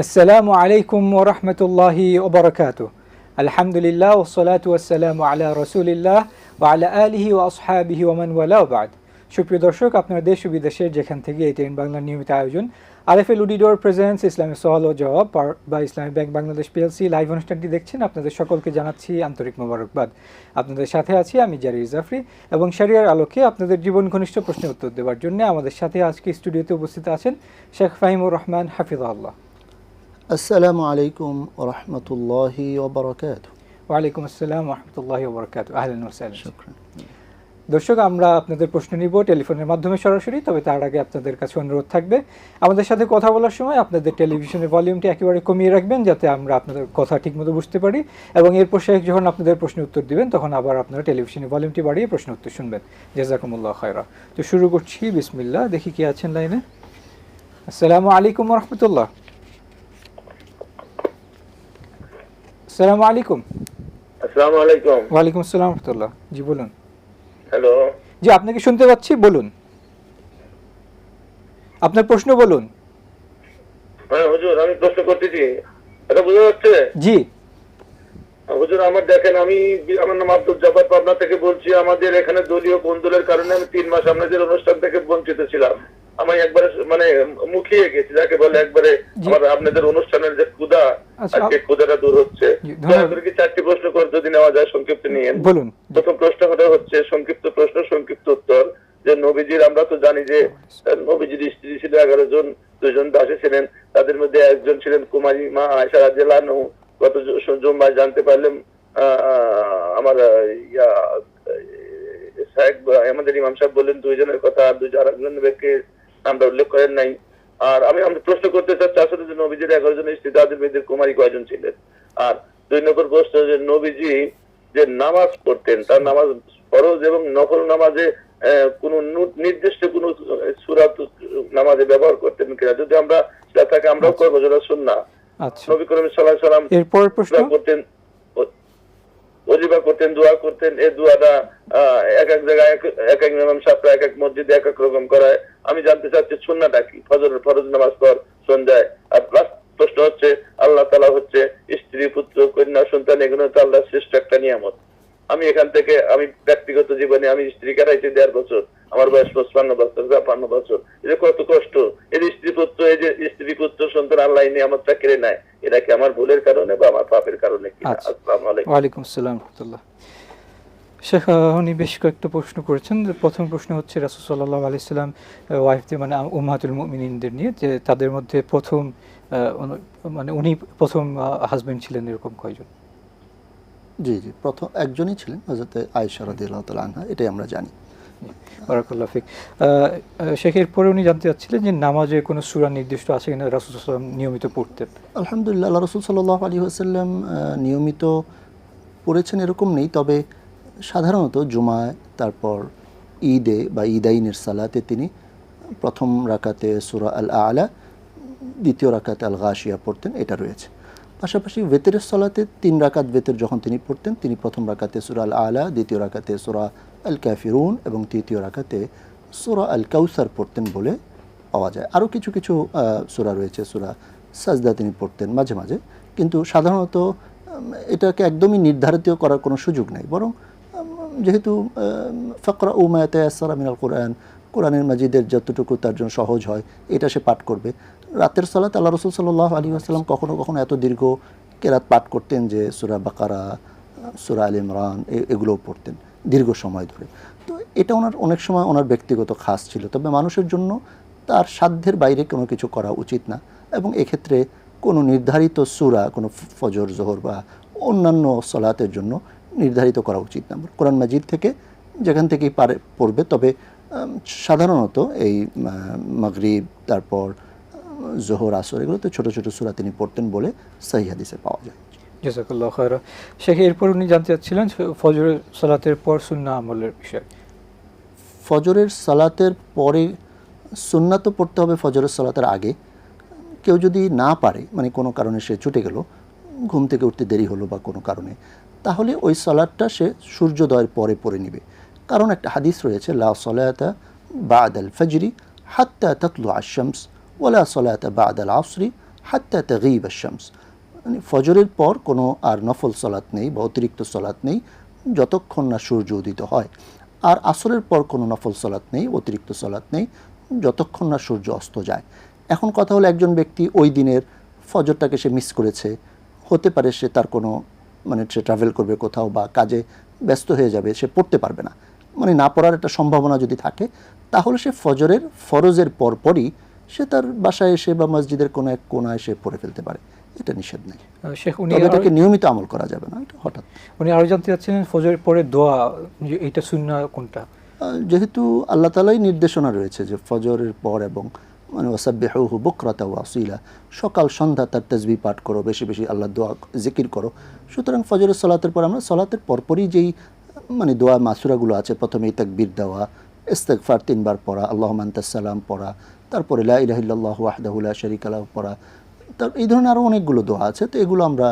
আসসালামু আলাইকুম ওয়া রাহমাতুল্লাহি ওয়া বারাকাতুহু। আলহামদুলিল্লাহ ওয়াসসালাতু ওয়াসসালামু আলা রাসূলিল্লাহ ওয়া আলা আলিহি ওয়া আসহাবিহি ওয়া মান ওয়ালা ওয়া বা'দ। সুপ্রিয় দর্শক, আপনারা দেশ ও বিদেশের যেখান থেকে এই টেন বাংলা নিয়মিত আয়োজন আরএফএল উডিডোর প্রেজেন্স ইসলামিক সওয়াল ও জবাব বা ইসলামী ব্যাংক বাংলাদেশ পিএলসি লাইভ অনুষ্ঠানটি দেখছেন। আপনাদের সকলকে জানাচ্ছি আন্তরিক মোবারকবাদ। আপনাদের সাথে আছি আমি জারির জাফরি এবং শরিয়ার আলোকে আপনাদের জীবন ঘনিষ্ঠ প্রশ্নের উত্তর দেওয়ার জন্য আমাদের সাথে আজকে স্টুডিওতে উপস্থিত আছেন শেখ ফাহিমুর রহমান হাফিজাহুল্লাহ। আসসালামু আলাইকুম ওয়া রাহমাতুল্লাহি ওয়া বারাকাতুহু। ওয়া আলাইকুম আসসালাম ওয়া রাহমাতুল্লাহি ওয়া বারাকাতুহু। আহলান ওয়া সাহলান। শুকরান। দর্শক, আমরা আপনাদের প্রশ্ন নিব টেলিফোনের মাধ্যমে সরাসরি, তবে তার আগে আপনাদের কাছে অনুরোধ থাকবে আমাদের সাথে কথা বলার সময় আপনাদের টেলিভিশনের ভলিউমটি একেবারে কমিয়ে রাখবেন, যাতে আমরা আপনাদের কথা ঠিকমতো বুঝতে পারি, এবং এরপর শেখ যখন আপনাদের প্রশ্নের উত্তর দিবেন তখন আবার আপনারা টেলিভিশনের ভলিউমটি বাড়িয়ে প্রশ্ন উত্তর শুনবেন। জাযাকুমুল্লাহ খায়রা। তো শুরু করছি, বিসমিল্লাহ। দেখি কে আছেন লাইনে। আসসালামু আলাইকুম ওয়া রাহমাতুল্লাহ। আসসালামু আলাইকুম। আসসালামু আলাইকুম। ওয়া আলাইকুম আসসালাম ওয়া রাহমাতুল্লাহ। জি বলুন। হ্যালো। জি, আপনাকে শুনতে পাচ্ছি, বলুন আপনার প্রশ্ন বলুন। হ্যাঁ হুজুর, আমি প্রশ্ন করতেছি, এটা বুঝা যাচ্ছে? জি হুজুর, আমার দেখেন, আমার নাম আব্দুল জব্বার, পাবনা থেকে বলছি। আমাদের এখানে দলীয় কোন্দলের কারণে আমি 3 মাস আপনাদের অনুষ্ঠান থেকে বঞ্চিত ছিলাম। আমি একবারে মুখিয়ে গেছি, যাকে বলে একবারে আমার আপনাদের অনুষ্ঠানের যে ক্ষুধা, আজকে ক্ষুধাটা দূর হচ্ছে। কি 4টি প্রশ্ন করে যদি নেওয়া যায়, সংক্ষিপ্ত নিয়ে বলুন। প্রথম প্রশ্নটা হচ্ছে সংক্ষিপ্ত প্রশ্ন, সংক্ষিপ্ত উত্তর। যে নবীজির, আমরা তো জানি যে নবীজির স্ত্রী ছিল 11 জন, 2 জন দাসী ছিলেন, তাদের মধ্যে একজন ছিলেন কুমারী মা আয়েশা রাদিয়াল্লাহু আনহা। গত জুম্মায় জানতে পারলাম আমার আমাদের ইমাম সাহেব বললেন 2 জনের কথা, আর 2 আরেকজন ব্যক্তির নামটা উল্লেখ করেন নাই। আর আমি প্রশ্ন করতে চাচ্ছি, আসলে যে নবীজির 11 জন স্ত্রী, তাদের মধ্যে কুমারী কয়জন ছিলেন? আর 2 নম্বর প্রশ্ন, যে নবীজি যে নামাজ পড়তেন, তার নামাজ ফরজ এবং নফল নামাজে কোন নির্দিষ্ট কোন সূরা নামাজে ব্যবহার করতেন কিনা? যদি আমরা সেটা থাকে আমরাও করবো, যেটা সুন্নাহ। নবী করিম সাল্লাল্লাহু আলাইহি সাল্লাম এরপর প্রশ্ন করতেন, ওজিবা করতেন, দোয়া করতেন। এই দোয়াটা এক এক জায়গায় এক এক ইমাম সাহেব এক এক মসজিদে এক এক রকম করায়। আমি জানতে চাচ্ছি সুন্নাহটা কি ফরজ নামাজ পর সন্ধ্যায়। আর লাস্ট প্রশ্ন হচ্ছে, আল্লাহ তাআলা হচ্ছে স্ত্রী, পুত্র, কন্যা, সন্তান, এগুলো তো আল্লাহর শ্রেষ্ঠ একটা নিয়ামত। আমি এখান থেকে আমি ব্যক্তিগত জীবনে আমি স্ত্রী কাটাইছি 1.5 বছর, আমার বয়স 55 বছর, 52 বছর। এই যে কত কষ্ট, এই স্ত্রী পুত্র, এই যে স্ত্রী পুত্র সন্তান আল্লাহ এই নিয়ামতটা কেড়ে নেয়, এটা কি আমার ভুলের কারণে বা আমার পাপের কারণে কি? আসসালামু আলাইকুম। ওয়া আলাইকুম আসসালাম ওয়া রাহমাতুল্লাহ। শেখ, উনি বেশ কয়েকটা প্রশ্ন করেছেন। প্রথম প্রশ্ন হচ্ছে রাসূল সাল্লাল্লাহু আলাইহি সাল্লাম ওয়াইফদের, মানে উম্মাহাতুল মুমিনিনদের নিয়ে, যে তাদের মধ্যে প্রথম মানে উনি প্রথম হাজবেন্ড ছিলেন, এরকম কয়জন? জি জি, প্রথম একজনই ছিলেন, হযরত আয়েশা রাদিয়াল্লাহু তাআলা আনহা, এটাই আমরা জানি। বারাকাল্লাহু ফিক। শেখের পরে উনি জানতে চাচ্ছিলেন যে নামাজে কোনো সূরা নির্দিষ্ট আছে কিনা রাসূল সাল্লাল্লাহু আলাইহি ওয়াসাল্লাম নিয়মিত পড়তেন। আলহামদুলিল্লাহ, আল্লাহ রাসূল সাল্লাল্লাহু আলাইহি ওয়াসাল্লাম নিয়মিত পড়েছেন এরকম নেই, তবে সাধারণত জুমায়, তারপর ঈদে বা ঈদাইনের সালাতে তিনি প্রথম রাকাতে সূরা আল আ'লা, দ্বিতীয় রাকাতে আল গাশিয়া পড়তেন, এটা রয়েছে। পাশাপাশি ওয়েতরের সালাতে 3 রাকাত ওয়েতর যখন তিনি পড়তেন, তিনি প্রথম রাকাতে সূরা আল আ'লা, দ্বিতীয় রাকাতে সূরা আল কাফিরুন এবং তৃতীয় রাকাতে সূরা আল কাউসার পড়তেন বলে পাওয়া যায়। আরও কিছু কিছু সূরা রয়েছে, সূরা সাজদা তিনি পড়তেন মাঝে মাঝে, কিন্তু সাধারণত এটাকে একদমই নির্ধারিত করার কোনো সুযোগ নেই। বরং যেহেতু ফাকরাউ মা তায়াসসারা মিনাল কুরআন, কোরআনের মাজিদের যতটুকু তার জন্য সহজ হয় এটা সে পাঠ করবে। রাতের সালাত আল্লাহ রাসূল সাল্লাল্লাহু আলাইহি ওয়াসাল্লাম কখনো কখনো এত দীর্ঘ কেরাত পাঠ করতেন যে সূরা বাকারা, সূরা আল ইমরান এগুলোও পড়তেন দীর্ঘ সময় ধরে। তো এটা ওনার অনেক সময় ওনার ব্যক্তিগত খাস ছিল, তবে মানুষের জন্য তার সাধ্যের বাইরে কোনো কিছু করা উচিত না, এবং এক্ষেত্রে কোনো নির্ধারিত সূরা, কোনো ফজর, যোহর বা অন্যান্য সালাতের জন্য নির্ধারিত করা উচিত না। কোরআন মাজিদ থেকে যেখান থেকেই পারে পড়বে, তবে সাধারণত এই মাগরিব, তারপর জোহর, আসর, এগুলোতে ছোট ছোট সূরা তিনি পড়তেন বলে সহিহ হাদিসে পাওয়া যায়। জাযাকাল্লাহু খায়রা। শেখ, এরপর উনি জানতে চাচ্ছিলেন ফজরের সালাতের পর সুন্নাহ আমলের বিষয়। ফজরের সালাতের পরে সুন্নাত তো পড়তে হবে ফজরের সালাতের আগে। কেউ যদি না পারে, মানে কোনো কারণে সে ছুটে গেল, ঘুম থেকে উঠতে দেরি হলো বা কোনো কারণে, তাহলে ওই সালাতটা সে সূর্যোদয়ের পরে পড়ে নেবে। কারণ একটা হাদিস রয়েছে, লা সালাতা বা'দাল ফাজরি হাত্তা তাতলুআ আশ-শামস ওয়ালা সালাতা বা'দাল আসরি হাত্তা তাগীব আশ-শামস, মানে ফজরের পর কোনো আর নফল সালাত নেই বা অতিরিক্ত সালাত নেই যতক্ষণ না সূর্য উদিত হয়। আর আসরের পর কোনো নফল সালাত নেই, অতিরিক্ত সালাত নেই যতক্ষণ না সূর্য অস্ত যায়। এখন কথা হলো, একজন ব্যক্তি ওই দিনের ফজরটাকে সে মিস করেছে, হতে পারে সে তার কোনো মানে সে ট্রাভেল করবে কোথাও বা কাজে ব্যস্ত হয়ে যাবে, সে পড়তে পারবে না, মানে না পড়ার একটা সম্ভাবনা যদি থাকে, তাহলে সে ফজরের ফরজের পরপরই সে তার বাসায় এসে বা মসজিদের কোনো এক কোণায় সে পড়ে ফেলতে পারে, এটা নিষেধ নেই। শেখ উনি তবে এটাকে নিয়মিত আমল করা যাবে না, এটা হঠাৎ। উনি আরো জানতে চাচ্ছিলেন ফজরের পরে দোয়া, যে এটা সুন্নাহ কোনটা? যেহেতু আল্লাহ তাআলাই নির্দেশনা রয়েছে যে ফজরের পর এবং মানে ওয়াসাব্বিহুহু বুকরাতা ওয়া আসীলা, সকাল সন্ধ্যা তার তাসবিহ পাঠ করো, বেশি বেশি আল্লাহর দোয়া জিকির করো। সুতরাং ফজরের সালাতের পর আমরা সালাতের পরপরই যেই মানে দোয়া মাসুরাগুলো আছে, প্রথমেই তাকবীর দেওয়া, ইস্তিগফার 3 বার পড়া, আল্লাহুম্মা আনতাস সালাম পড়া, তারপরে লা ইলাহা ইল্লাল্লাহু ওয়াহদাহু লা শারীকা লাহু পড়া, তার এই ধরনের আরও অনেকগুলো দোয়া আছে। তো এগুলো আমরা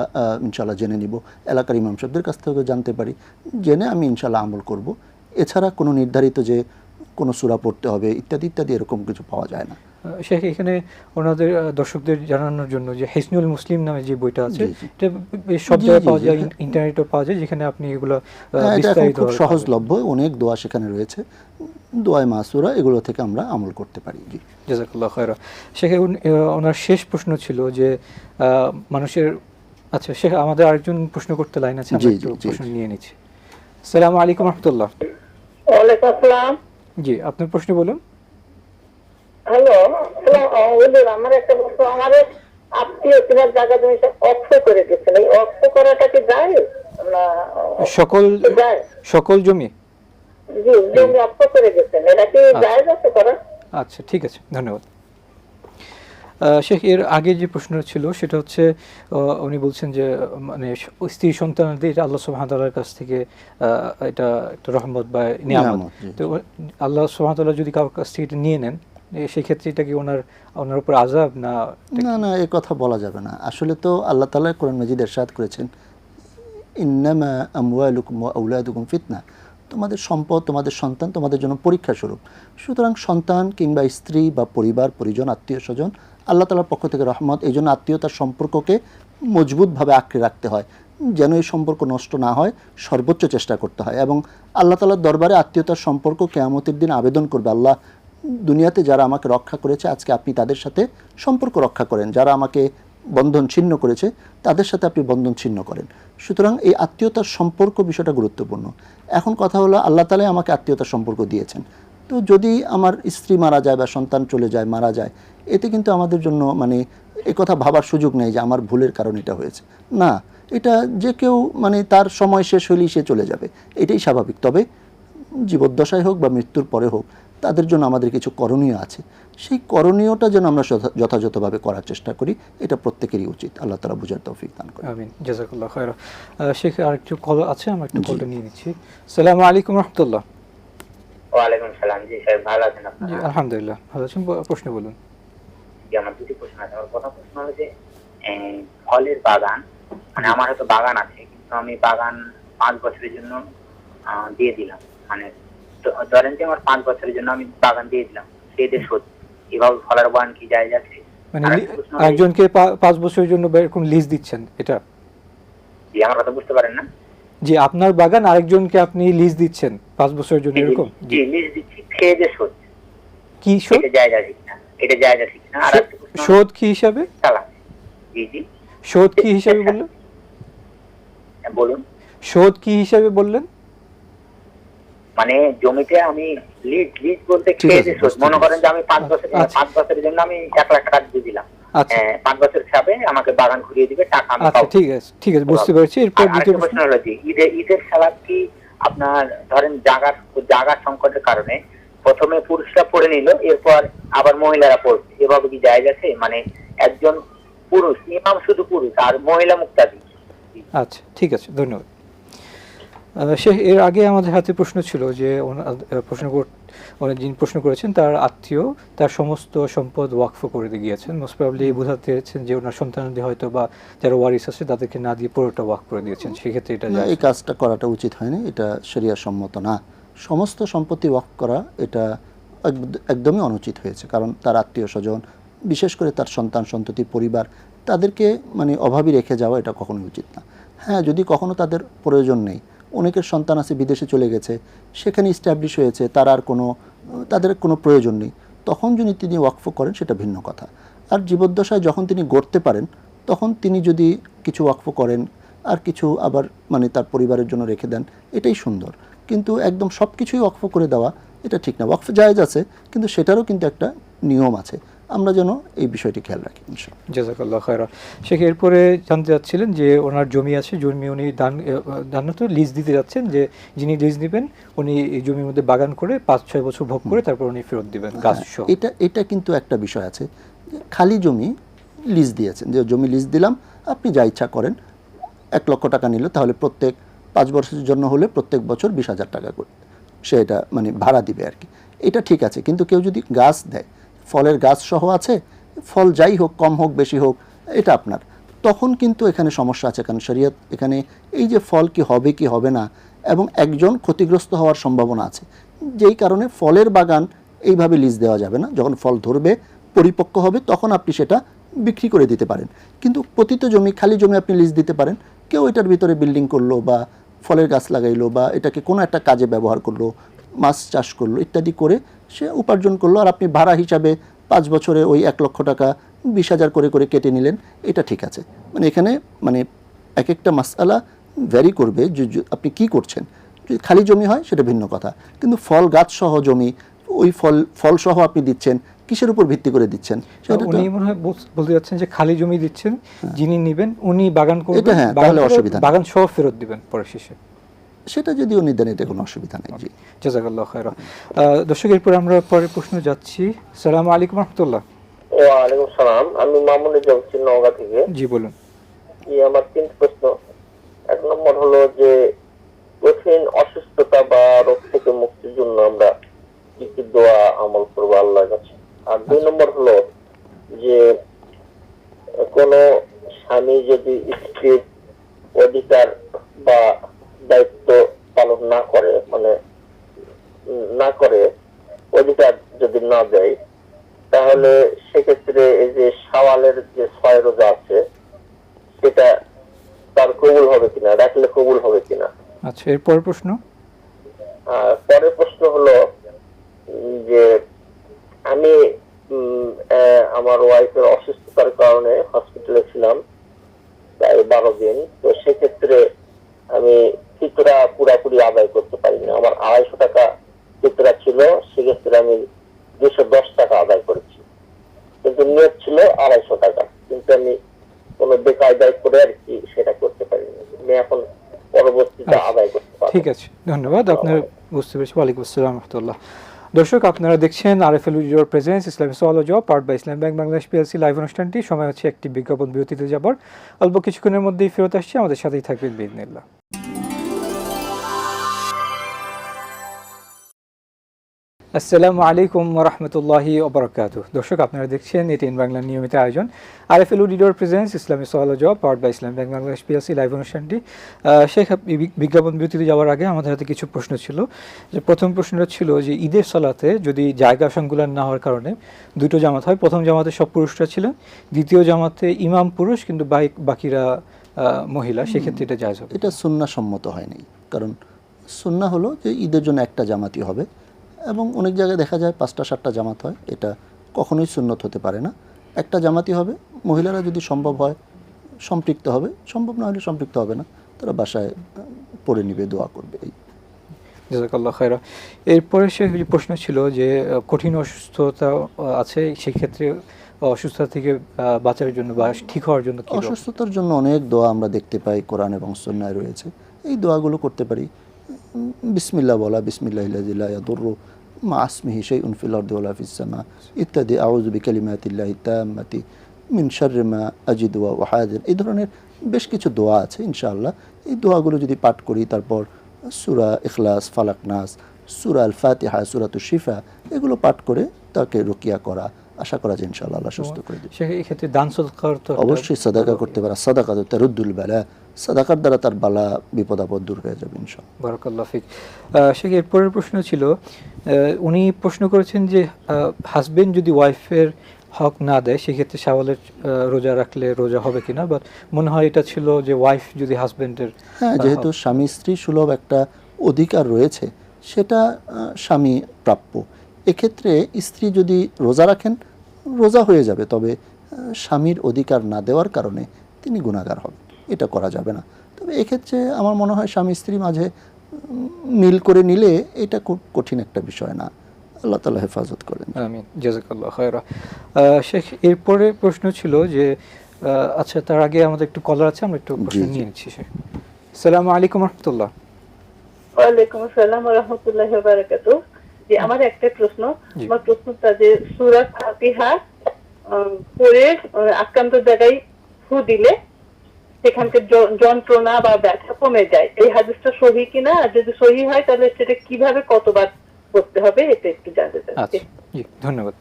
ইনশাআল্লাহ জেনে নিব, এলাকার ইমাম সাহেবদের কাছ থেকে জানতে পারি, জেনে আমি ইনশাআল্লাহ আমল করব। এছাড়া কোনো নির্ধারিত যে কোনো সূরা পড়তে হবে ইত্যাদি ইত্যাদি এরকম কিছু পাওয়া যায় না। শেখ এখানে ওনাদের দর্শকদের জানানোর জন্য যে হিসনুল মুসলিম নামে যে বইটা আছে, এটা সব জায়গায় পাওয়া যায়, ইন্টারনেটেও পাওয়া যায়, যেখানে আপনি এগুলো বিস্তারিত খুব সহজলভ্য, অনেক দোয়া সেখানে রয়েছে, দোয়ায়ে মাসুরা, এগুলো থেকে আমরা আমল করতে পারি। জি, জাযাকাল্লাহু খায়রা। শেখ ওনার শেষ প্রশ্ন ছিল যে মানুষের, আচ্ছা শেখ আমাদের আরেকজন প্রশ্ন করতে লাইন আছে, আমি একটু প্রশ্ন নিয়ে নিচ্ছি। আসসালামু আলাইকুম রাহমাতুল্লাহ। ওয়ালাইকুম আসসালাম। জি, আপনার প্রশ্ন বলুন। হ্যালো, আমার একটা প্রশ্ন, আমাদের আত্মীয় তিনার জায়গা জমি অক্ষ করে দিচ্ছেন, এই অক্ষ করাটা কি যায় না? সকল জমি? জি, জমি অক্ষ করে দিচ্ছেন, এটা কি যায় আছে করা? আচ্ছা, ঠিক আছে, ধন্যবাদ। শেখ এর আগে যে প্রশ্ন ছিল সেটা হচ্ছে, উনি বলছেন যে মানে স্ত্রী সন্তানদের আল্লাহ সুবহানাহু ওয়া তাআলার কাছ থেকে এটা একটা রহমত বা নিয়ামত। তো আল্লাহ সুবহানাহু ওয়া তাআলা যদি কারোর কাছ থেকে এটা নিয়ে নেন, সেই ক্ষেত্রে এটা কি ওনার উপর আযাব না? না, এই কথা বলা যাবে না। আসলে তো আল্লাহ তাআলা কোরআন মাজিদে ইরশাদ করেছেন, ইন্নামা আমওয়ালুকুম ওয়া আওলাদুকুম ফিতনা, তোমাদের সম্পদ, তোমাদের সন্তান তোমাদের জন্য পরীক্ষা স্বরূপ। সুতরাং সন্তান কিংবা স্ত্রী বা পরিবার পরিজন, আত্মীয় স্বজন আল্লাহ তাআলার পক্ষ থেকে রহমত। এই জন্য আত্মীয়তার সম্পর্ককে মজবুতভাবে আঁকড়ে রাখতে হয়, যেন এই সম্পর্ক নষ্ট না হয়, সর্বোচ্চ চেষ্টা করতে হয়। এবং আল্লাহ তাআলার দরবারে আত্মীয়তার সম্পর্ক কিয়ামতের দিন আবেদন করবে, আল্লাহ দুনিয়াতে যারা আমাকে রক্ষা করেছে আজকে আপনি তাদের সাথে সম্পর্ক রক্ষা করেন, যারা আমাকে বন্ধন ছিন্ন করেছে তাদের সাথে আপনি বন্ধন ছিন্ন করেন। সুতরাং এই আত্মীয়তার সম্পর্ক বিষয়টা গুরুত্বপূর্ণ। এখন কথা হলো, আল্লাহ তাআলা আমাকে আত্মীয়তার সম্পর্ক দিয়েছেন, তো যদি আমার স্ত্রী মারা যায় বা সন্তান চলে যায়, মারা যায়, এতে কিন্তু আমাদের জন্য মানে একথা ভাবার সুযোগ নেই যে আমার ভুলের কারণে এটা হয়েছে। না, এটা যে কেউ মানে তার সময় শেষ হলেই সে চলে যাবে, এটাই স্বাভাবিক। তবে জীবদ্দশায় হোক বা মৃত্যুর পরে হোক, তাদের জন্য আমাদের কিছু করণীয় আছে, সেই করণীয়টা যেন আমরা যথাযথভাবে করার চেষ্টা করি, এটা প্রত্যেকেরই উচিত। আল্লাহ তাআলা বুঝার তৌফিক দান করেন। আমিন, জাযাকাল্লাহু খায়রা। শেখ আরেকটু কল আছে, আমরা একটু কলটা নিয়ে নিচ্ছি। আসসালামু আলাইকুম রাহমাতুল্লাহ। ওয়ালাইকুম সালাম। জি স্যার, ভালো আছেন আপনারা? জি আলহামদুলিল্লাহ ভালো আছেন। প্রশ্ন বলুন। জি, আমার দুটি প্রশ্ন আছে। আমার প্রথম প্রশ্ন হলো যে ফলের বাগান, মানে আমার হয়তো বাগান আছে, কিন্তু আমি বাগান 5 বছরের জন্য দিয়ে দিলাম, মানে ধরেন যে আমার 5 বছরের জন্য আমি বাগান দিয়ে দিলাম, সেটা শোধ, এভাবে ফলের বাগান কি জায়েজ আছে? মানে একজনকে 5 বছরের জন্য এরকম লিজ দিচ্ছেন, এটা? জি, আমার কথা বুঝতে পারেন না? জি, আপনার বাগান আরেকজনকে আপনি লিজ দিচ্ছেন 5 বছরের জন্য, এরকম? জি, লিজ দিচ্ছি, খেয়ে যে শোধ, কি শোধ? এটা জায়েজ আছে কিনা? এটা জায়েজ আছে কিনা? আর শোধ কি হিসাবে? চালান। জি জি, শোধ কি হিসাবে বললেন? বলুন। শোধ কি হিসাবে বললেন? মানে জমিতে আমি লিজ বলতে খেয়ে যে শোধ, মনে করেন যে আমি 5 বছরের জন্য আমি 1 লাখ টাকা দিয়ে দিলাম, 5 বছর হিসাবে আমাকে বাগান ঘুরিয়ে দিবে, টাকা আমি পাবো। ঠিক আছে, বুঝতে পেরেছি। এরপর দ্বিতীয় প্রশ্ন হলো যে ঈদের সালাত কি আপনার ধরেন জায়গা সংকটের কারণে প্রথমে পুরুষরা পড়ে নিল, এরপর আবার মহিলারা পড়বে, এভাবে কি জায়েজ আছে? মানে একজন পুরুষ ইমাম শুধু পুরুষ আর মহিলা মুক্তাদি। আচ্ছা, ঠিক আছে, ধন্যবাদ। এর আগে আমাদের হাতে প্রশ্ন ছিল যে যিনি প্রশ্ন করেছেন তার আত্মীয় তার সমস্ত সম্পদ ওয়াকফ করে দিয়ে গিয়েছেন, মোস্ট প্রবাবলি বোঝাতে চেয়েছেন যে ওনার সন্তানাদি হয়তো বা যারা ওয়ারিস আছে তাদেরকে না দিয়ে পুরোটা ওয়াকফ করে দিয়েছেন, সেক্ষেত্রে এটা এই কাজটা করাটা উচিত হয়নি, এটা শরিয়া সম্মত না। সমস্ত সম্পত্তি ওয়াকফ করা এটা একদমই অনুচিত হয়েছে, কারণ তার আত্মীয় স্বজন বিশেষ করে তার সন্তান সন্ততি পরিবার তাদেরকে মানে অভাবী রেখে যাওয়া এটা কখনোই উচিত না। হ্যাঁ, যদি কখনো তাদের প্রয়োজন নেই, অনেকের সন্তান আছে বিদেশে চলে গেছে, সেখানে ইস্টাবলিশ হয়েছে, তার আর তাদের কোনো প্রয়োজন নেই, তখন যদি তিনি ওয়াকফ করেন সেটা ভিন্ন কথা। আর জীবদ্দশায় যখন তিনি গড়তে পারেন তখন তিনি যদি কিছু ওয়াকফ করেন আর কিছু আবার মানে তার পরিবারের জন্য রেখে দেন, এটাই সুন্দর। কিন্তু একদম সব কিছুই ওয়াকফ করে দেওয়া এটা ঠিক না। ওয়াকফ জায়েজ আছে, কিন্তু সেটারও কিন্তু একটা নিয়ম আছে, আমরা যেন এই বিষয়টি খেয়াল রাখি ইনশাআল্লাহ। জাযাকাল্লাহ খায়রা। শেখ এরপরে জানতে চাচ্ছিলেন যে ওনার জমি আছে, জমি উনি দান তো লিজ দিতে যাচ্ছেন, যে যিনি লিজ নেবেন উনি এই জমির মধ্যে বাগান করে 5-6 বছর ভোগ করে তারপর উনি ফেরত দিবেন গাছ সহ। এটা কিন্তু একটা বিষয় আছে, খালি জমি লিজ দিয়েছেন, যে জমি লিজ দিলাম আপনি যা ইচ্ছা করেন, 1 লক্ষ টাকা নিল, তাহলে প্রত্যেক 5 বছরের জন্য হলে প্রত্যেক বছর 20,000 টাকা করে সে এটা মানে ভাড়া দিবে আর কি। এটা ঠিক আছে, কিন্তু কেউ যদি গাছ দেয়, ফলের গাছ সহ আছে, ফল যাই হোক, কম হোক বেশি হোক, এটা আপনার, তখন কিন্তু এখানে সমস্যা আছে। কারণ শরীয়ত এখানে এই যে ফল কি হবে কি হবে না, এবং একজন ক্ষতিগ্রস্ত হওয়ার সম্ভাবনা আছে, যেই কারণে ফলের বাগান এইভাবে লিজ দেওয়া যাবে না। যখন ফল ধরবে, পরিপক্ক হবে, তখন আপনি সেটা বিক্রি করে দিতে পারেন। কিন্তু পতিত জমি, খালি জমি আপনি লিজ দিতে পারেন, কেউ এটার ভিতরে বিল্ডিং করলো বা ফলের গাছ লাগাইলো বা এটাকে কোনো একটা কাজে ব্যবহার করলো, মাছ চাষ করলো ইত্যাদি করে সে উপার্জন করলো, আর আপনি ভাড়া হিসাবে 5 বছরে ওই 1 লক্ষ টাকা 20,000 করে করে কেটে নিলেন, এটা ঠিক আছে। মানে এখানে মানে এক একটা মাসআলা ভ্যারি করবে যে আপনি কি করছেন। যদি খালি জমি হয় সেটা ভিন্ন কথা, কিন্তু ফল গাছ সহ জমি, ওই ফল সহ আপনি দিচ্ছেন, কিসের উপর ভিত্তি করে দিচ্ছেন? উনি মনে হয় বলতে যাচ্ছেন যে খালি জমি দিচ্ছেন, যিনি নেবেন উনি বাগান করবেন, হ্যাঁ, তাহলে অসুবিধা নেই, বাগান সহ ফেরত দিবেন পরে শেষে, সেটা যদি উনি দেন এটা কোনো অসুবিধা নেই। জি, জাযাকাল্লাহ খায়রা। দর্শক এরপর আমরা পরের প্রশ্ন যাচ্ছি। আসসালামু আলাইকুম রাহমাতুল্লাহ। ওয়ালাইকুম সালাম, আমি মামুনুল জমসি নওগাঁ থেকে। জি বলুন। আমার 3 প্রশ্ন। 1 নম্বর হলো যে কঠিন অসুস্থতা বা রোগ থেকে মুক্তির জন্য আমরা কি কি দোয়া আমল করবো আল্লাহর কাছে। আর 2 নম্বর হলো যে কোন স্বামী যদি স্ত্রীর অধিকার বা দায়িত্ব পালন না করে, মানে না করে, অধিকার যদি না দেয়, তাহলে সেক্ষেত্রে এই যে শাওয়ালের যে 6 রোজা আছে সেটা তার কবুল হবে কিনা, রাখলে কবুল হবে কিনা। আচ্ছা, এর পরের প্রশ্ন। পরের প্রশ্ন হলো যে আমি আমার ওয়াইফের অসুস্থতার কারণে হসপিটালে ছিলাম প্রায় 12 দিন। তো সেক্ষেত্রে আমি ফিতরা পুরাপুরি আদায় করতে পারিনি। আমার 250 টাকা ফিতরা ছিল, সেক্ষেত্রে আমি 210 টাকা আদায় করেছি, কিন্তু নিয়ত ছিল 250 টাকা, কিন্তু আমি কোনো বেকায়দায় করে আর কি সেটা করতে পারিনি। আমি এখন পরবর্তীতে আদায় করতে পারবো। ঠিক আছে, ধন্যবাদ। আপনার বুঝতে পেরেছি। ওয়ালাইকুম আসসালাম রাহমাতুল্লাহ। দর্শক, আপনারা দেখছেন আরএফএল ইউর প্রেজেন্স ইসলামী সওয়াল ও জবাব powered by Islam Bank Bangladesh PLC live অনুষ্ঠানটি। সময় হচ্ছে একটি বিজ্ঞাপন বিরতিতে যাবার। অল্প কিছুক্ষণের মধ্যেই ফেরত আসছি, আমাদের সাথেই থাকবেন বিইজনিল্লাহ। আসসালামু আলাইকুম ওয়া রাহমাতুল্লাহি ওয়া বারাকাতুহু। দর্শক, আপনারা দেখছেন এটিএন বাংলার নিয়মিত আয়োজন আরএফএল ইউর প্রেজেন্স ইসলামী সওয়াল ও জবাব powered by Islam Bank Bangladesh PLC live অনুষ্ঠানটি। শেখ, বিজ্ঞাপন বিরতিতে যাওয়ার আগে আমাদের হাতে কিছু প্রশ্ন ছিল। যে প্রথম প্রশ্নটা ছিল যে ঈদের সালাতে যদি জায়গা সংকুলান না হওয়ার কারণে 2টো জামাত হয়, প্রথম জামাতে সব পুরুষরা ছিলেন, দ্বিতীয় জামাতে ইমাম পুরুষ কিন্তু বাকিরা মহিলা, সেক্ষেত্রে এটা জায়েজ হবে? এটা সুন্নাহ সম্মত হয়নি, কারণ সুন্নাহ হলো যে ঈদের জন্য একটা জামাতই হবে, এবং অনেক জায়গায় দেখা যায় 5টা-7টা জামাত হয়, এটা কখনোই সুন্নত হতে পারে না। একটা জামাতই হবে। মহিলারা যদি সম্ভব হয় সম্পৃক্ত হবে, সম্ভব না হলে সম্পৃক্ত হবে না, তারা বাসায় পড়ে নিবে, দোয়া করবে। এই জাযাকাল্লাহ খায়রা। এরপরে সে প্রশ্ন ছিল যে কঠিন অসুস্থতা আছে, সেক্ষেত্রে অসুস্থতা থেকে বাঁচার জন্য বা ঠিক হওয়ার জন্য কি? অসুস্থতার জন্য অনেক দোয়া আমরা দেখতে পাই, কোরআন এবং সুন্নাহয় রয়েছে। এই দোয়াগুলো করতে পারি। বিসমিল্লাহ বলা, বিসমিল্লাহিল্লাযী লা ইয়াদুররু মা ইসমিহি শাইউন ফিল আরদি ওয়ালা ফিস সামা ইত্যাদি, আউযু বিকালিমাতিল্লাহি তাম্মাতি মিন শাররি মা আজিদু ওয়া উহাযির, এই ধরনের বেশ কিছু দোয়া আছে। ইনশাআল্লাহ এই দোয়াগুলো যদি পাঠ করি, তারপর সূরা ইখলাস, ফালাক, নাস, সূরা আল ফাতিহা, সূরাতুশ শিফা, এগুলো পাঠ করে তাকে রুকিয়া করা, আশা করা যায় ইনশাআল্লাহ আল্লাহ সুস্থ করে দেবে। সেই ক্ষেত্রে দান সদকা তো অবশ্যই সাদাকা করতে পারে। সাদাকা তো তারুদ্দুল বালা, সাদাকার দ্বারা তার বালা বিপদ আপদ দূর হয়ে যাবে ইনশাআল্লাহ। বারাকাল্লাহু ফিক। সেই এরপরের প্রশ্ন ছিল, উনি প্রশ্ন করেছেন যে হাজবেন্ড যদি ওয়াইফের হক না দেয় সেক্ষেত্রে শাওয়ালের রোজা রাখলে রোজা হবে কিনা, বাট মনে হয় এটা ছিল যে ওয়াইফ যদি হাজবেন্ডের হ্যাঁ, যেহেতু স্বামী স্ত্রী সুলভ একটা অধিকার রয়েছে, সেটা স্বামী প্রাপ্য। এক্ষেত্রে স্ত্রী যদি রোজা রাখেন রোজা হয়ে যাবে, তবে স্বামীর অধিকার না দেওয়ার কারণে তিনি গুনাহগার হবেন, এটা করা যাবে না। তবে এক্ষেত্রে আমার মনে হয় স্বামী স্ত্রী মাঝে মিল করে নিলে এটা খুব কঠিন একটা বিষয় না। আল্লাহ তাআলা হেফাজত করেন। আমিন, জাযাকাল্লাহ খায়রা। শেখ, এরপরে প্রশ্ন ছিল যে আচ্ছা তার আগে আমাদের একটু কলার আছে, আমরা একটু প্রশ্ন নিয়ে নিচ্ছি। আসসালামু আলাইকুম রাহমাতুল্লাহ। ওয়ালাইকুম আসসালাম ওয়া রাহমাতুল্লাহি ওয়া বারাকাতুহু। যে আমার একটা প্রশ্ন, আমার প্রশ্নটা যে সূরা ফাতিহা পড়ে আক্রান্ত জায়গায় ফু দিলে সেখানকার যন্ত্রণা বা ব্যথা কমে যায়, এই হাদিসটা সহি কিনা? আর যদি সহি হয় তাহলে সেটা কিভাবে কতবার করতে হবে এটা একটু জানতে চাচ্ছি। আচ্ছা, জি ধন্যবাদ।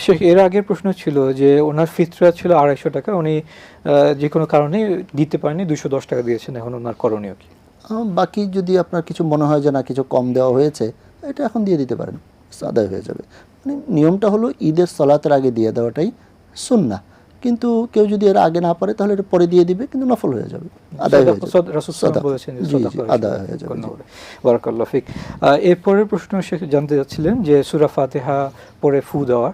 শেখ, এর আগের প্রশ্ন ছিল যে ওনার ফিতরা ছিল 250 টাকা, উনি যে কোনো কারণে দিতে পারেনি, 210 টাকা দিয়েছেন, এখন ওনার করণীয় কি? বাকি যদি আপনার কিছু মনে হয় যে না কিছু কম দেওয়া হয়েছে, এটা এখন দিয়ে দিতে পারেন, আদায় হয়ে যাবে। মানে নিয়মটা হলো ঈদের সালাতের আগে দিয়ে দেওয়াটাই সুন্নাহ, কিন্তু কেউ যদি এর আগে না পারে তাহলে এটা পরে দিয়ে দিবে, কিন্তু নফল হয়ে যাবে, আদায় হয়ে যাবে। রাসূল সাল্লাল্লাহু বলেছেন যে সাদাকা আদায় হয়ে যাবে। বারাকাল্লাহু ফিক। এরপরের প্রশ্ন শেখ জানতে যাচ্ছিলেন যে সূরা ফাতিহা পড়ে ফু দেওয়া,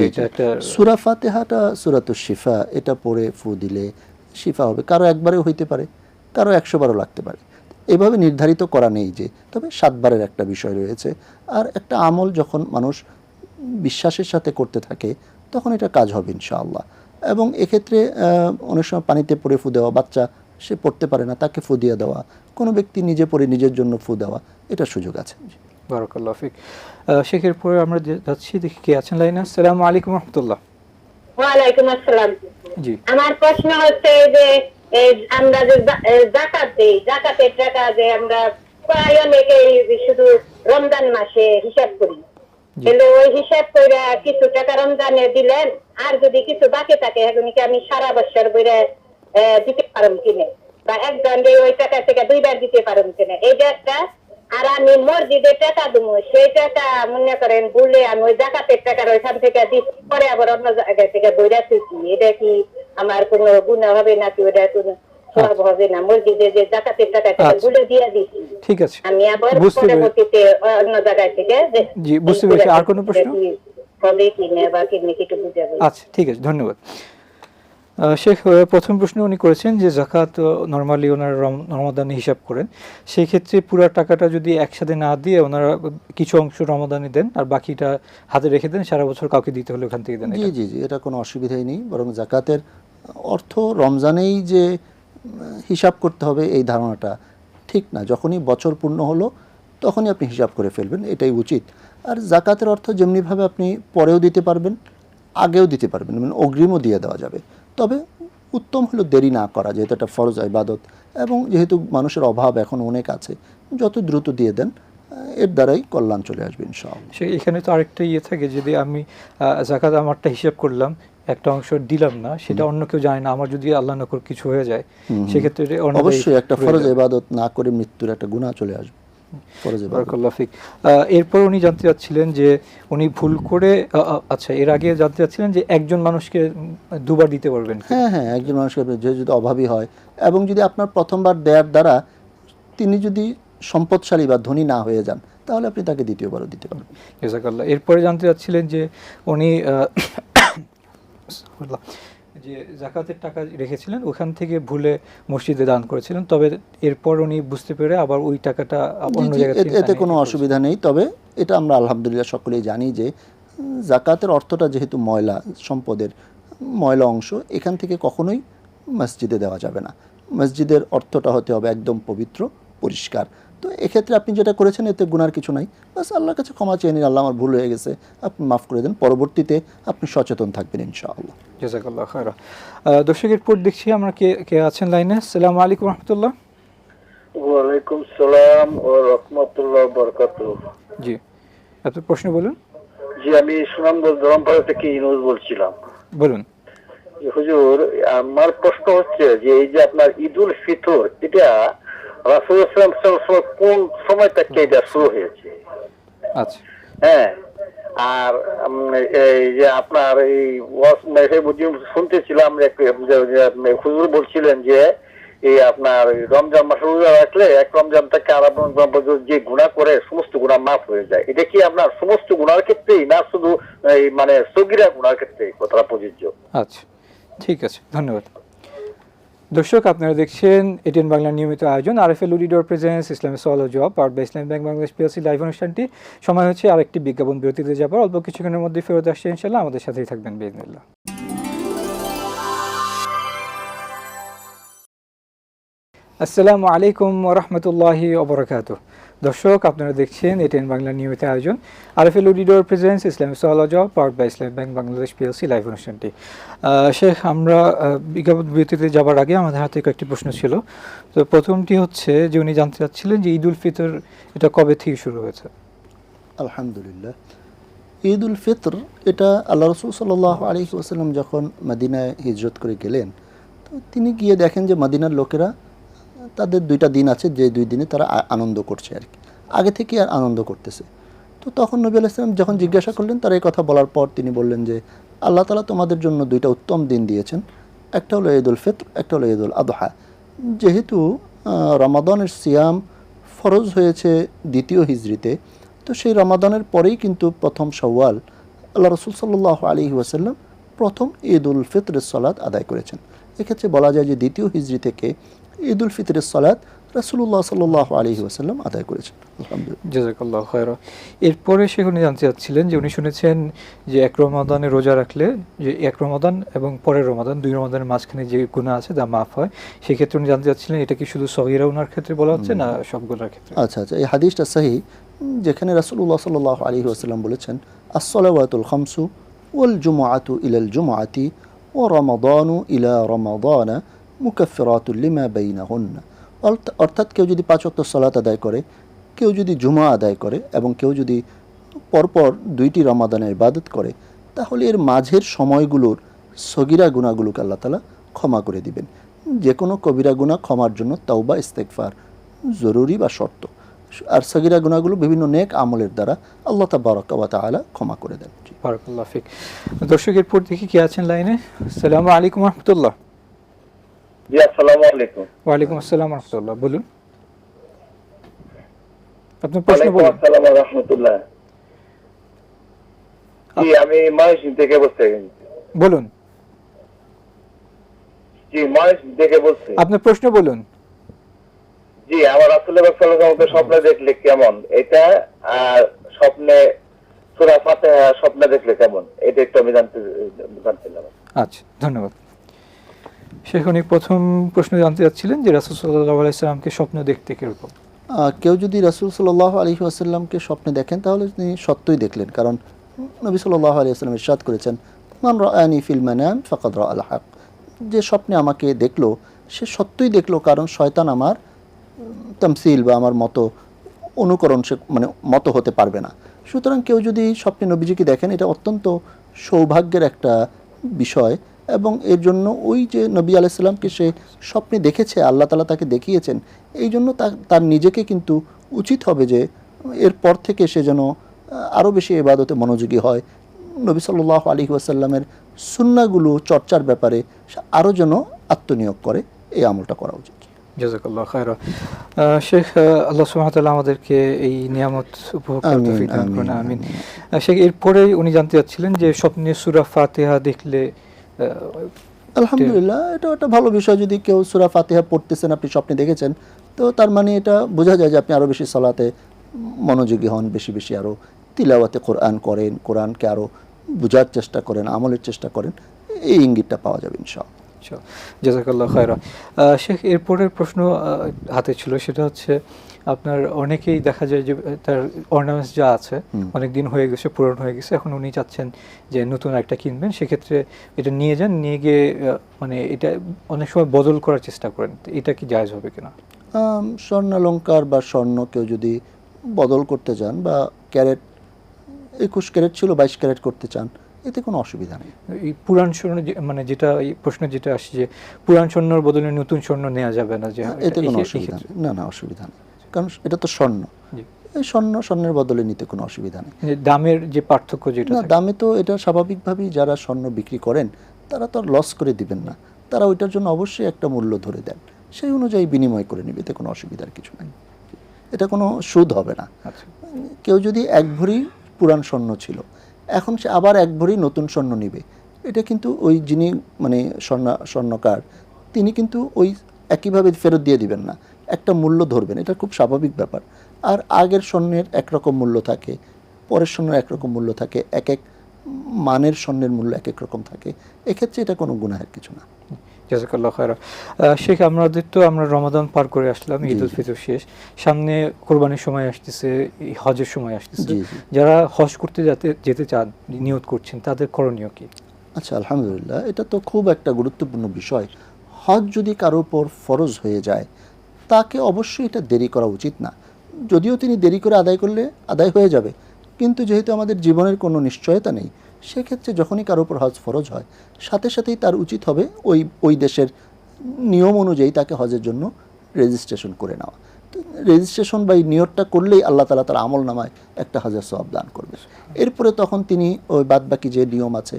এটা একটা সূরা ফাতিহাটা সূরাতুশ শিফা, এটা পড়ে ফু দিলে শিফা হবে। কারো একবারেও হইতে পারে, কারো 100 বারও লাগতে পারে, এভাবে নির্ধারিত করা নেই যে, তবে 7 বারের একটা বিষয় রয়েছে। আর একটা আমল যখন মানুষ বিশ্বাসের সাথে করতে থাকে তখন এটা কাজ হবে ইনশাআল্লাহ। এবং এক্ষেত্রে অনেক সময় পানিতে পড়ে ফু দেওয়া, বাচ্চা সে পড়তে পারে না তাকে ফু দিয়ে দেওয়া, কোনো ব্যক্তি নিজে পড়ে নিজের জন্য ফু দেওয়া, এটা সুযোগ আছে। বারাকাল্লাহু ফিক। শেখের পরে আমরা যাচ্ছি, দেখি কে আছেন লাইনে। আসসালামু আলাইকুম রাহমাতুল্লাহ। ওয়ালাইকুম আসসালাম। জি, আমার প্রশ্ন হচ্ছে যে আমরা যে যাকাত দিই, যাকাতের টাকা যে আমরা প্রায় অনেকেই শুধু রমজান মাসে হিসাব করি, তাহলে ওই হিসাব করে কিছু টাকা রমজানে দিলেন, আর যদি কিছু বাকি থাকে এখন কি আমি সারা বছর বইরে দিতে পারব কিনে, বা একজন ওই টাকা থেকে 2 বার দিতে পারব কিনে, এইটা একটা। আর আমি মসজিদে টাকা দেবো, সেই টাকা মনে করেন বলে আমি ওই জাকাতের টাকার ওইখান থেকে দিচ্ছি, পরে আবার অন্য জায়গা থেকে বইরা তুলছি, এটা কি আমার কোনো গুনাহ হবে নাকি? ওটা কোনো সওয়াব হবে না? মসজিদে যে জাকাতের টাকাটা বলে দিয়ে দিচ্ছি, ঠিক আছে, আমি আবার পরবর্তীতে অন্য জায়গা থেকে। জি বুঝতে পেরেছি। আর কোনো প্রশ্ন? হবে কিনে বা কিনে কিছু বুঝাবে। আচ্ছা, ঠিক আছে, ধন্যবাদ। শেখ, প্রথম প্রশ্ন উনি করেছেন যে যাকাত নরমালি ওনারা রমাদানে হিসাব করেন, সেই ক্ষেত্রে পুরো টাকাটা যদি একসাথে না দিয়ে ওনারা কিছু অংশ রমাদানে দেন আর বাকিটা হাতে রেখে দেন, সারা বছর কাউকে দিতে হলে ওখান থেকে দেন। জি জি জি, এটা কোনো অসুবিধাই নেই। বরং যাকাতের অর্থ রমজানেই যে হিসাব করতে হবে এই ধারণাটা ঠিক না। যখনই বছর পূর্ণ হলো তখনই আপনি হিসাব করে ফেলবেন, এটাই উচিত। আর যাকাতের অর্থ যেমনিভাবে আপনি পরেও দিতে পারবেন, আগেও দিতে পারবেন, মানে অগ্রিমও দিয়ে দেওয়া যাবে। তবে উত্তম হলো দেরি না করা, যেহেতু এটা ফরজ ইবাদত এবং যেহেতু মানুষের অভাব এখন অনেক আছে, যত দ্রুত দিয়ে দেন এর দ্বারাই কল্যাণ চলে আসবে ইনশাআল্লাহ। এখানে তো আরেকটা ইয়ে থাকে, যদি আমি যাকাত আমারটা হিসাব করলাম, একটা অংশ দিলাম না, সেটা অন্য কেউ জানে না, আমার যদি আল্লাহ না করে কিছু হয়ে যায় সেক্ষেত্রে অবশ্যই একটা ফরজ ইবাদত না করে মৃত্যুর একটা গুনাহ চলে আসবে। এরপর উনি জানতে চাচ্ছিলেন যে উনি ভুল করে, আচ্ছা এর আগে জানতে চাচ্ছিলেন যে একজন মানুষকে 2 বার দিতে পারবেন? হ্যাঁ হ্যাঁ, একজন মানুষকে যদি অভাবী হয় এবং যদি আপনার প্রথমবার দেওয়ার দ্বারা তিনি যদি সম্পদশালী বা ধনী না হয়ে যান তাহলে আপনি তাকে দ্বিতীয়বারও দিতে পারবেন। জাযাকাল্লাহ। এরপরে জানতে চাচ্ছিলেন যে উনি যে যাকাতের টাকা রেখেছিলেন ওখান থেকে ভুলে মসজিদে দান করেছিলেন, তবে এরপর উনি বুঝতে পেরে আবার ওই টাকাটা অন্য জায়গায়, এতে কোনো অসুবিধা নেই। তবে এটা আমরা আলহামদুলিল্লাহ সকলেই জানি যে যাকাতের অর্থটা যেহেতু ময়লা, সম্পদের ময়লা অংশ, এখান থেকে কখনোই মসজিদে দেওয়া যাবে না। মসজিদের অর্থটা হতে হবে একদম পবিত্র, পরিষ্কার। তো এক্ষেত্রে আপনি যেটা করেছেন এতে গুনার কিছু নাই, বাস আল্লাহর কাছে ক্ষমা চেয়ে নিন, আল্লাহ আমার ভুল হয়ে গেছে, আপনি মাফ করে দেন, পরবর্তীতে আপনি সচেতন থাকবেন ইনশাআল্লাহ। জাযাকাল্লাহ খায়রা। দর্শকের পর দেখছি আমরা কে আছেন লাইনে। আসসালামু আলাইকুম রাহমাতুল্লাহ। ওয়ালাইকুম সালাম ওয়া রাহমাতুল্লাহি ওয়া বারাকাতুহু। জি, আপনার প্রশ্ন বলুন। জি, আমি সুনামগঞ্জ ধরমপাড়া থেকে ইউনুস বলছিলাম। বলুন। হুজুর, আমার প্রশ্ন হচ্ছে যে এই যে আপনার ঈদুল ফিতর, এটা রাসূলুল্লাহ সাল্লাল্লাহু আলাইহি ওয়াসাল্লাম কোন সময় থেকে এটা শুরু হয়েছে? আচ্ছা, হ্যাঁ, আর এই যে আপনার এই শুনতেছিলাম যে হুজুর বলছিলেন যে এই আপনার রমজান মাসে রোজা রাখলে এক রমজান থেকে আর যে গুনাহ করে সমস্ত গুনাহ মাফ হয়ে যায়, এটা কি আপনার সমস্ত গুনার ক্ষেত্রেই না শুধু এই মানে সগীরা গুনার ক্ষেত্রে কথাটা প্রযোজ্য? আচ্ছা, ঠিক আছে, ধন্যবাদ। দর্শক, আপনারা দেখছেন এটিএন বাংলার নিয়মিত আয়োজন আরএফএল অডিটর প্রেজেন্স ইসলামিক সওয়াল ও জবাব powered by Islamic Bank Bangladesh PLC live অনুষ্ঠানটি। সময় হচ্ছে আরেকটি বিজ্ঞাপন বিরতিতে যাবার, অল্প কিছুক্ষণের মধ্যে ফেরত আসছে ইনশাআল্লাহ। আমাদের সাথেই থাকবেন বিইজনিল্লাহ। আসসালামু আলাইকুম ওয়া রাহমাতুল্লাহি ওয়া বারাকাতুহু। দর্শক, আপনারা দেখছেন এটিএন বাংলার নিয়মিত আয়োজন আরএফএল অডিটর প্রেজেন্স ইসলামিক সওয়াল ও জবাব powered by Islamic Bank Bangladesh PLC live অনুষ্ঠানটি। শেখ, আমরা বিজ্ঞাপন বিরতিতে যাবার আগে আমাদের হাতে কয়েকটি প্রশ্ন ছিল। তো প্রথমটি হচ্ছে যে উনি জানতে চাচ্ছিলেন যে ঈদ উল ফিতর এটা কবে থেকে শুরু হয়েছে? আলহামদুলিল্লাহ, ঈদ উল ফিতর এটা আল্লাহ রসুল সাল্লাল্লাহু আলাইহি ওয়াসাল্লাম যখন মদিনায় হিজরত করে গেলেন, তো তিনি গিয়ে দেখেন যে মদিনার লোকেরা তাদের দুইটা দিন আছে, যে দুই দিনে তারা আনন্দ করছে আর কি, আগে থেকে আর আনন্দ করতেছে। তো তখন নবী আলাইহিস সালাম যখন জিজ্ঞাসা করলেন, তার এই কথা বলার পর তিনি বললেন যে আল্লাহ তাআলা তোমাদের জন্য দুইটা উত্তম দিন দিয়েছেন, একটা হলো ঈদ উল ফিতর, একটা হলো ঈদ উল আদহা। যেহেতু রমাদানের সিয়াম ফরজ হয়েছে দ্বিতীয় হিজরিতে, তো সেই রমাদানের পরেই কিন্তু প্রথম শাওয়াল আল্লাহ রসুল সাল্লাল্লাহু আলাইহি ওয়াসাল্লাম প্রথম ঈদ উল ফিতরের সালাত আদায় করেছেন। এক্ষেত্রে বলা যায় যে দ্বিতীয় হিজরি থেকে ঈদ উল ফিতরের সালাত রাসূলুল্লাহ সাল্লাল্লাহু আলাইহি ওয়াসাল্লাম আদায় করেছেন। আলহামদুলিল্লাহ, জাযাকাল্লাহু খায়রা। এরপরে সেখানে জানতে চাচ্ছিলেন যে উনি শুনেছেন যে এক রমাদানে রোজা রাখলে, যে এক রমাদান এবং পরের রমাদান, দুই রমাদানের মাঝখানে যে গুনাহ আছে তা মাফ হয়। সেক্ষেত্রে উনি জানতে চাচ্ছিলেন এটা কি শুধু সগীরা গুনার ক্ষেত্রে বলা হচ্ছে না সব গুনার ক্ষেত্রে? আচ্ছা, এই হাদিসটা সহিহ, যেখানে রাসূলুল্লাহ সাল্লাল্লাহু আলাইহি ওয়াসাল্লাম বলেছেন আস-সালাওয়াতুল খামসু ওয়াল জুমআতু ইলাল জুমআতি ওয়া রমাদানু ইলা রমাদানা মুকাফফিরাতুল লিমা বাইনাহুন্না। অর্থাৎ কেউ যদি 5 ওয়াক্ত সালাত আদায় করে, কেউ যদি জুমা আদায় করে এবং কেউ যদি পরপর 2টি রমাদানের ইবাদত করে, তাহলে এর মাঝের সময়গুলোর সগীরা গুনাহগুলোকে আল্লাহ তাআলা ক্ষমা করে দিবেন। যে কোনো কবিরা গুনাহ ক্ষমার জন্য তাওবা ইস্তেগফার জরুরি বা শর্ত, আর সগীরা গুনাহগুলো বিভিন্ন নেক আমলের দ্বারা আল্লাহ তাবারক ওয়া তাআলা ক্ষমা করে দেন। বারাকাল্লাহু ফিক। দর্শক, এরপর দেখি কি আছেন লাইনে। আসসালামু আলাইকুম ওয়া রাহমাতুল্লাহ। জি, আসসালামু আলাইকুম। ওয়া আলাইকুম আসসালাম ওয়া রাহমাতুল্লাহ। বলুন, আপনার প্রশ্ন বলুন। আসসালামু আলাইকুম ওয়া রাহমাতুল্লাহ। জি, আমি ময়মনসিংহ থেকে বলছি। বলুন। জি, ময়মনসিংহ থেকে বলছি। আপনার প্রশ্ন বলুন। জি, আমার রাসূলুল্লাহ সাল্লাল্লাহু আলাইহি ওয়াসাল্লাম স্বপ্নে দেখলে কেমন, এটা আর স্বপ্নে সূরা ফাতিহা স্বপ্নে দেখলে কেমন, এটা একটু আমি জানছিলাম। আচ্ছা, ধন্যবাদ। শেখ, উনি প্রথম প্রশ্ন জানতে চাচ্ছিলেন যে রাসূল সাল্লাল্লাহু আলাইহি ওয়াসাল্লামকে স্বপ্ন দেখতে কিরকম। কেউ যদি রাসূল সাল্লাল্লাহু আলাইহি ওয়াসাল্লামকে স্বপ্নে দেখেন, তাহলে তিনি সত্যই দেখলেন, কারণ নবী সাল্লাল্লাহু আলাইহি ওয়াসাল্লাম ইরশাদ করেছেন মান রাআনি ফিল মানাম ফাকাদ রাআল হক। যে স্বপ্নে আমাকে দেখলো সে সত্যই দেখলো, কারণ শয়তান আমার তামসিল বা আমার মতো অনুকরণ সে মানে মতো হতে পারবে না। সুতরাং কেউ যদি স্বপ্নে নবীজিকে দেখেন, এটা অত্যন্ত সৌভাগ্যের একটা বিষয়, এবং এর জন্য ওই যে নবী আলাইহিস সালামকে সে স্বপ্নে দেখেছে, আল্লাহ তাআলা তাকে দেখিয়েছেন, এই জন্য তার নিজেকে কিন্তু উচিত হবে যে এরপর থেকে সে যেন আরও বেশি ইবাদতে মনোযোগী হয়, নবী সাল্লাল্লাহু আলাইহি ওয়াসাল্লামের সুন্নাহগুলো চর্চার ব্যাপারে আরও যেন আত্মনিয়োগ করে, এই আমলটা করা উচিত। জাযাকাল্লাহু খায়রা। শেখ, আল্লাহ সুবহানাহু ওয়া তাআলা আমাদেরকে এই নিয়ামত উপভোগ করার তৌফিক দান করুন, আমিন। শেখ, এরপরে উনি জানতে চাচ্ছিলেন যে স্বপ্নে সূরা ফাতিহা দেখলে। আলহামদুলিল্লাহ, এটা একটা ভালো বিষয়। যদি কেউ সূরা ফাতিহা পড়তেছেন, আপনি স্বপ্নে দেখেছেন, তো তার মানে এটা বোঝা যায় যে আপনি আরও বেশি সালাতে মনোযোগী হন, বেশি বেশি আরও তিলাওয়াতে কোরআন করেন, কোরআনকে আরও বোঝার চেষ্টা করেন, আমলের চেষ্টা করেন, এই ইঙ্গিতটা পাওয়া যাবে ইনশাআল্লাহ। জাযাকাল্লাহু খায়রা। শেখ, এরপরের প্রশ্ন হাতে ছিল, সেটা হচ্ছে আপনার অনেকেই দেখা যায় যে তার অর্নামেন্টস যা আছে অনেক দিন হয়ে গেছে, পুরনো হয়ে গেছে, এখন উনি চাচ্ছেন যে নতুন একটা কিনবেন। সেক্ষেত্রে এটা নিয়ে যান, নিয়ে গিয়ে মানে এটা অনেক সময় বদল করার চেষ্টা করেন, এটা কি জায়েজ হবে কিনা? স্বর্ণালঙ্কার বা স্বর্ণ কেউ যদি বদল করতে চান, বা ক্যারেট 21 ক্যারেট ছিল 22 ক্যারেট করতে চান, এতে কোনো অসুবিধা নেই। এই পুরান স্বর্ণ মানে যেটা এই প্রশ্ন যেটা আসছে যে পুরান স্বর্ণের বদলে নতুন স্বর্ণ নেওয়া যাবে না, যে এতে কোনো অসুবিধা নেই। না, অসুবিধা নেই, কারণ এটা তো স্বর্ণ, এই স্বর্ণের বদলে নিতে কোনো অসুবিধা নেই। দামের যে পার্থক্য যেটা না, দামে তো এটা স্বাভাবিকভাবেই যারা স্বর্ণ বিক্রি করেন তারা তো আর লস করে দিবেন না, তারা ওইটার জন্য অবশ্যই একটা মূল্য ধরে দেন, সেই অনুযায়ী বিনিময় করে নেবে, এতে কোনো অসুবিধার কিছু নাই, এটা কোনো সুদ হবে না। আচ্ছা। কেউ যদি 1 ভরি পুরান স্বর্ণ ছিল, এখন সে আবার 1 ভরি নতুন স্বর্ণ নেবে, এটা কিন্তু ওই যিনি মানে স্বর্ণকার তিনি কিন্তু ওই একইভাবে ফেরত দিয়ে দিবেন না, একটা মূল্য ধরবেন, এটা খুব স্বাভাবিক ব্যাপার। আর আগের স্বর্ণের একরকম মূল্য থাকে, পরের স্বর্ণের একরকম মূল্য থাকে, এক এক মানের স্বর্ণের মূল্য এক এক রকম থাকে, এক্ষেত্রে এটা কোনো গুনাহের কিছু না। জাযাকাল্লাহু খায়রা। শেখ, আমরা রমাদান পার করে আসলাম, ঈদ উল ফিতর শেষ, সামনে কোরবানির সময় আসতেছে, হজের সময় আসতেছে, যারা হজ করতে যেতে চান, নিয়ত করছেন, তাদের করণীয় কি? আচ্ছা, আলহামদুলিল্লাহ, এটা তো খুব একটা গুরুত্বপূর্ণ বিষয়। হজ যদি কারোর উপর ফরজ হয়ে যায় তাকে অবশ্যই এটা দেরি করা উচিত না, যদিও তিনি দেরি করে আদায় করলে আদায় হয়ে যাবে, কিন্তু যেহেতু আমাদের জীবনের কোনো নিশ্চয়তা নেই, সেক্ষেত্রে যখনই কারোর উপর হজ ফরজ হয় সাথে সাথেই তার উচিত হবে ওই দেশের নিয়ম অনুযায়ী তাকে হজের জন্য রেজিস্ট্রেশন করে নেওয়া। রেজিস্ট্রেশন বা এই নিয়তটা করলেই আল্লাহ তাআলা তার আমল নামায় একটা হজের সওয়াব দান করবে। এরপরে তখন তিনি ওই বাদবাকি যে নিয়ম আছে,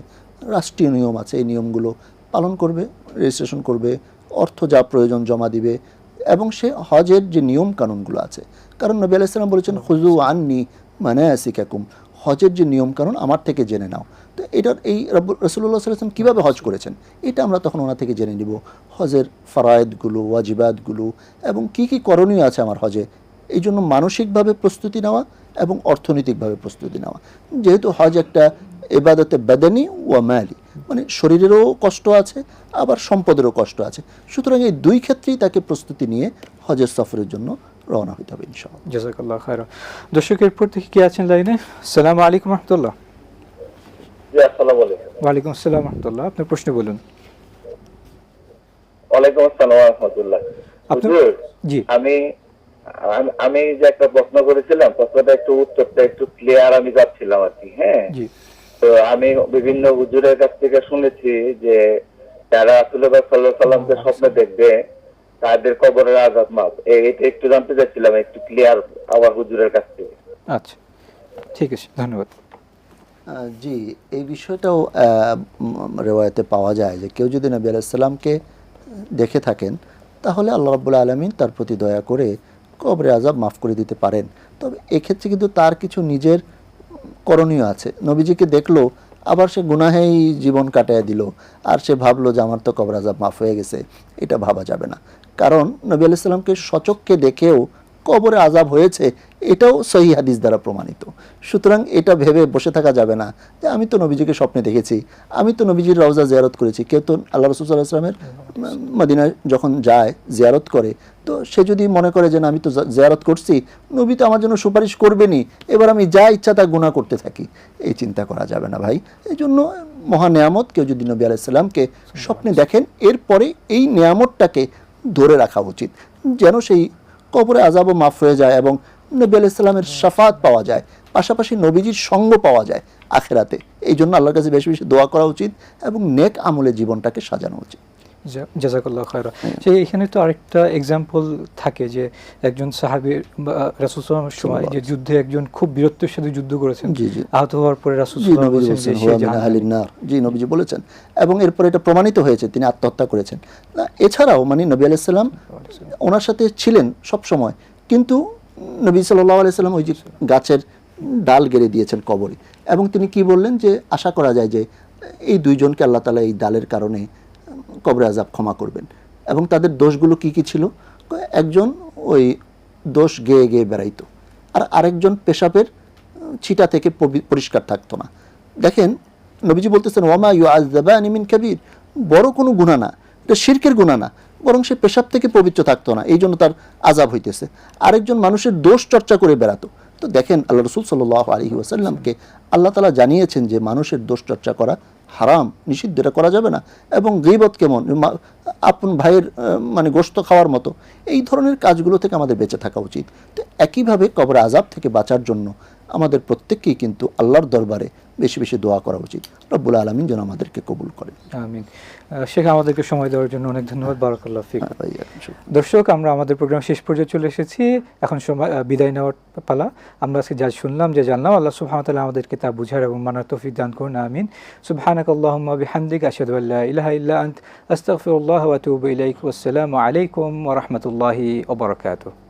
রাষ্ট্রীয় নিয়ম আছে, এই নিয়মগুলো পালন করবে, রেজিস্ট্রেশন করবে, অর্থ যা প্রয়োজন জমা দিবে, এবং সে হজের যে নিয়ম কানুনগুলো আছে, কারণ নবী আলাইহিস সালাম বলেছেন খুযু আন্নি মানাসিকাকুম, হজের যে নিয়ম কানুন আমার থেকে জেনে নাও। তো এটার এই রাসূলুল্লাহ সাল্লাল্লাহু আলাইহি ওয়াসাল্লাম কীভাবে হজ করেছেন এটা আমরা তখন ওনার থেকে জেনে নিব, হজের ফরায়েদগুলো, ওয়াজিবাতগুলো, এবং কি কি করণীয় আছে আমার হজে। এই জন্য মানসিকভাবে প্রস্তুতি নেওয়া এবং অর্থনৈতিকভাবে প্রস্তুতি নেওয়া, যেহেতু হজ একটা ইবাদতে বাদানি ওয়া মালি, মানে শরীরেরও কষ্ট আছে আবার সম্পদেরও কষ্ট আছে, সুতরাং এই দুই ক্ষেত্রেই তাকে প্রস্তুতি নিয়ে হজের সফরের জন্য রওনা হতে হবে ইনশাআল্লাহ। জাযাকাল্লাহু খায়রা। দর্শক, এরপর থেকে কে আছেন লাইনে? আসসালামু আলাইকুম রাহমাতুল্লাহ। জি, আসসালামু আলাইকুম। ওয়ালাইকুম আসসালাম রাহমাতুল্লাহ, আপনার প্রশ্ন বলুন। ওয়ালাইকুম আসসালাম ওয়া রাহমাতুল্লাহ। জি, আমি যে একটা প্রশ্ন করেছিলাম, প্রশ্নটা উত্তরটা একটু ক্লিয়ার আমি যাচ্ছিলাম আর কি। হ্যাঁ, জি। তো আমি বিভিন্ন হুজুরের কাছ থেকে শুনেছি যে যারা রাসূলুল্লাহ সাল্লাল্লাহু আলাইহি ওয়াসাল্লামকে স্বপ্নে দেখবে তাদের কবরের আযাব মাফ, এটা একটু জানতে চাচ্ছিলাম, একটু ক্লিয়ার আবার হুজুরের কাছ থেকে। আচ্ছা, ঠিক আছে, ধন্যবাদ। জি, এই বিষয়টাও রেওয়ায়েতে পাওয়া যায় যে কেউ যদি নবী আলাইহিস সালামকে দেখে থাকেন তাহলে আল্লাহ রাব্বুল আলামিন তার প্রতি দয়া করে কবরে আযাব মাফ করে দিতে পারেন। তবে এক্ষেত্রে কিন্তু তার কিছু নিজের করণীয় আছে। নবীজিকে দেখলো আবার সে গুনাহেই জীবন কাটায় দিল, আর সে ভাবলো যে আমার তো কবর আযাব মাফ হয়ে গেছে, এটা ভাবা যাবে না। কারণ নবী আলাইহিস সালামকে সচক্ষে দেখেও কবরে আযাব হয়েছে, এটাও সহিহ হাদিস দ্বারা প্রমাণিত। সুতরাং এটা ভেবে বসে থাকা যাবে না যে আমি তো নবীজিকে স্বপ্নে দেখেছি, আমি তো নবীজির রওজা জিয়ারত করেছি। কেউ তো আল্লাহ রাসূল সাল্লাল্লাহু আলাইহি ওয়াসাল্লামের মদিনায় যখন যায় জিয়ারত করে, তো সে যদি মনে করে যে না আমি তো জিয়ারত করছি, নবী তো আমার জন্য সুপারিশ করবেনই, এবার আমি যা ইচ্ছা তা গুনাহ করতে থাকি, এই চিন্তা করা যাবে না ভাই। এই জন্য মহা নেয়ামত, কেউ যদি নবী আলাইহিস সালামকে স্বপ্নে দেখেন এরপরে এই নেয়ামতটাকে ধরে রাখা উচিত, যেন সেই কবরে আযাবও মাফ হয়ে যায় এবং নবী আলাইহিস সালামের শাফাত পাওয়া যায়, পাশাপাশি নবীজির সঙ্গ পাওয়া যায় আখিরাতে। এই জন্য আল্লাহর কাছে বেশি বেশি দোয়া করা উচিত এবং নেক আমলে জীবনটাকে সাজানো উচিত। জাযাকাল্লাহু খায়রা। এখানে তো আরেকটা এক্সাম্পল থাকে যে একজন সাহাবী রাসূল সাল্লাল্লাহু আলাইহি ওয়াসাল্লামের সময় যে যুদ্ধে একজন খুব বীরত্বের সাথে যুদ্ধ করেছেন, আহত হওয়ার পরে রাসূল সাল্লাল্লাহু আলাইহি ওয়াসাল্লাম জি নবীজি বলেছেন, এবং এরপরে এটা প্রমাণিত হয়েছে তিনি আত্মহত্যা করেছেন। এছাড়াও মানে নবী আলাইহিস সালাম ওনার সাথে ছিলেন সব সময়, কিন্তু নবী সাল্লাল্লাহু আলাইহি ওয়াসাল্লাম ওই যে গাছের ডাল গেড়ে দিয়েছেন কবরে, এবং তিনি কি বললেন যে আশা করা যায় যে এই দুইজনকে আল্লাহ তাআলা এই ডালের কারণে কবরে আযাব ক্ষমা করবেন। এবং তাদের দোষগুলো কি কি ছিল? একজন ওই দোষ গেয়ে গেয়ে বেড়াইতো, আর আরেকজন পেশাবের ছিটা থেকে পরিষ্কার থাকতো না। দেখেন নবীজি বলতেছেন ওয়ামা ইউআযাবানি মিন কাবীর, বড় কোনো গুনাহ না, এটা শিরকের গুনাহ না, বরং সে পেশাব থেকে পবিত্র থাকতো না, এই জন্য তার আযাব হইতেছে। আরেকজন মানুষের দোষ চর্চা করে বেড়াতো। তো দেখেন আল্লাহ রাসূল সাল্লাল্লাহু আলাইহি ওয়াসাল্লামকে আল্লাহ তাআলা জানিয়েছেন যে মানুষের দোষ চর্চা করা হারাম, নিষিদ্ধ, এটা করা যাবে না। এবং গীবত কেমন, আপন ভাইয়ের মানে গোশত খাওয়ার মতো, এই ধরনের কাজগুলো থেকে আমাদের বেঁচে থাকা উচিত। তো একইভাবে কবর আযাব থেকে বাঁচার জন্য আমাদের প্রত্যেককেই কিন্তু আল্লাহর দরবারে বেশি বেশি দোয়া করা উচিত। রব্বুল আলামিন যেন আমাদেরকে কবুল করেন। আমিন। শেখ, আমাদেরকে সময় দেওয়ার জন্য অনেক ধন্যবাদ। বারাকাল্লাহ ফিক। দর্শক, আমরা আমাদের প্রোগ্রাম শেষ পর্যায়ে চলে এসেছি, এখন সময় বিদায় নেওয়ার পালা। আমরা আজকে যা শুনলাম, যে জানলাম, আল্লাহ সুবহানাহু ওয়া তাআলা আমাদেরকে তা বুঝার এবং মানার তৌফিক দান করুন। আমিন। সুবহানাকাল্লাহুম্মা বিহামদিকা আশহাদু আল্লা ইলাহা ইল্লা আনতা আস্তাগফিরুল্লাহ ওয়া আতুবু ইলাইক। ওয়াসসালামু আলাইকুম ওয়া রাহমাতুল্লাহি ওয়া বারাকাতুহু।